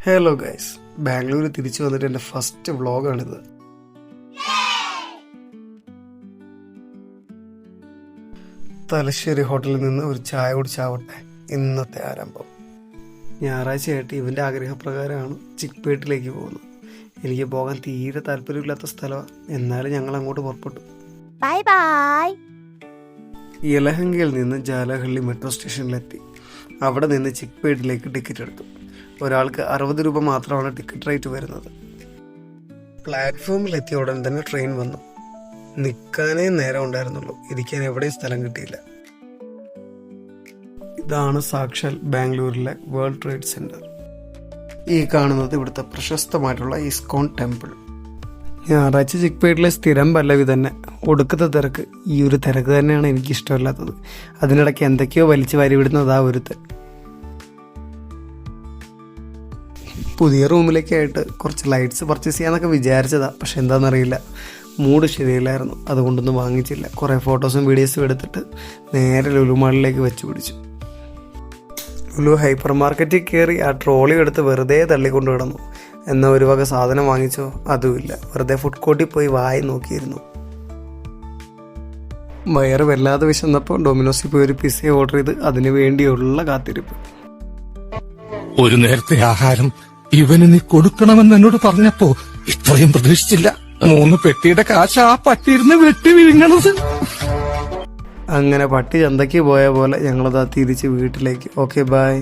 Hello guys, Bangalore തിരിച്ചു വന്നിട്ട് എൻ്റെ ഫസ്റ്റ് വ്ളോഗാണിത്. തലശ്ശേരി ഹോട്ടലിൽ നിന്ന് ഒരു ചായ കുടിച്ചാവട്ടെ ഇന്നത്തെ ആരംഭം. ഞായറാഴ്ചയായിട്ട് ഇവൻ്റെ ആഗ്രഹപ്രകാരമാണ് ചിക്പേട്ടിലേക്ക് പോകുന്നത്. എനിക്ക് പോകാൻ തീരെ താല്പര്യമില്ലാത്ത സ്ഥലമാണ്, എന്നാലും ഞങ്ങൾ അങ്ങോട്ട് പുറപ്പെട്ടു. Bye bye. യലഹങ്കയിൽ നിന്ന് ജാലഹള്ളി മെട്രോ സ്റ്റേഷനിലെത്തി. അവിടെ നിന്ന് ചിക്പേട്ടിലേക്ക് ടിക്കറ്റ് എടുത്തു. ഒരാൾക്ക് 60 രൂപ മാത്രമാണ് ടിക്കറ്റ് റേറ്റ് വരുന്നത്. പ്ലാറ്റ്ഫോമിൽ എത്തിയ ഉടൻ തന്നെ ട്രെയിൻ വന്നു. നിൽക്കാനേ നേരം ഉണ്ടായിരുന്നുള്ളൂ, ഇരിക്കാൻ എവിടെയും സ്ഥലം കിട്ടിയില്ല. ഇതാണ് സാക്ഷാൽ ബാംഗ്ലൂരിലെ വേൾഡ് ട്രേഡ് സെന്റർ. ഈ കാണുന്നത് ഇവിടുത്തെ പ്രശസ്തമായിട്ടുള്ള ഇസ്കോൺ ടെമ്പിൾ. ഞായറാഴ്ച ചിക്പേട്ടിലെ സ്ഥിരം പല്ലവി തന്നെ. ഒടുക്കത്തെ തിരക്ക്. ഈ ഒരു തിരക്ക് തന്നെയാണ് എനിക്കിഷ്ടമല്ലാത്തത്. അതിനിടയ്ക്ക് എന്തൊക്കെയോ വലിച്ചു വാരി വിടുന്നതാ ഒരുത്തൻ. പുതിയ റൂമിലേക്കായിട്ട് കുറച്ച് ലൈറ്റ്സ് പർച്ചേസ് ചെയ്യാന്നൊക്കെ വിചാരിച്ചതാ, പക്ഷെ എന്താണെന്നറിയില്ല, മൂഡ് ശരിയില്ലായിരുന്നു. അതുകൊണ്ടൊന്നും വാങ്ങിച്ചില്ല. കുറേ ഫോട്ടോസും വീഡിയോസും എടുത്തിട്ട് നേരെ ലുലു മാളിലേക്ക് വെച്ച് പിടിച്ചു. ലുലു ഹൈപ്പർ മാർക്കറ്റിൽ കയറി ആ ട്രോളി എടുത്ത് വെറുതെ തള്ളിക്കൊണ്ട് കിടന്നു. എന്നാൽ ഒരു വക സാധനം വാങ്ങിച്ചോ, അതുമില്ല. വെറുതെ ഫുഡ് കോർട്ടിൽ പോയി വായി നോക്കിയിരുന്നു. വയറ് വല്ലാതെ വിശന്നപ്പോൾ ഡൊമിനോസിൽ പോയി ഒരു പിസ്സ ഓർഡർ ചെയ്ത് അതിനു വേണ്ടിയുള്ള കാത്തിരിപ്പ്. ഒരു നേരത്തെ ആഹാരം ഇവന് നീ കൊടുക്കണമെന്ന് എന്നോട് പറഞ്ഞപ്പോ ഇത്രയും പ്രതീക്ഷിച്ചില്ല. 3 പെട്ടിയുടെ കാശ് ആ പട്ടിയിരുന്ന് വെട്ടി വിഴുങ്ങണത്. അങ്ങനെ പട്ടി ചന്തയ്ക്ക് പോയ പോലെ ഞങ്ങളതാ തിരിച്ച് വീട്ടിലേക്ക്. Okay, by.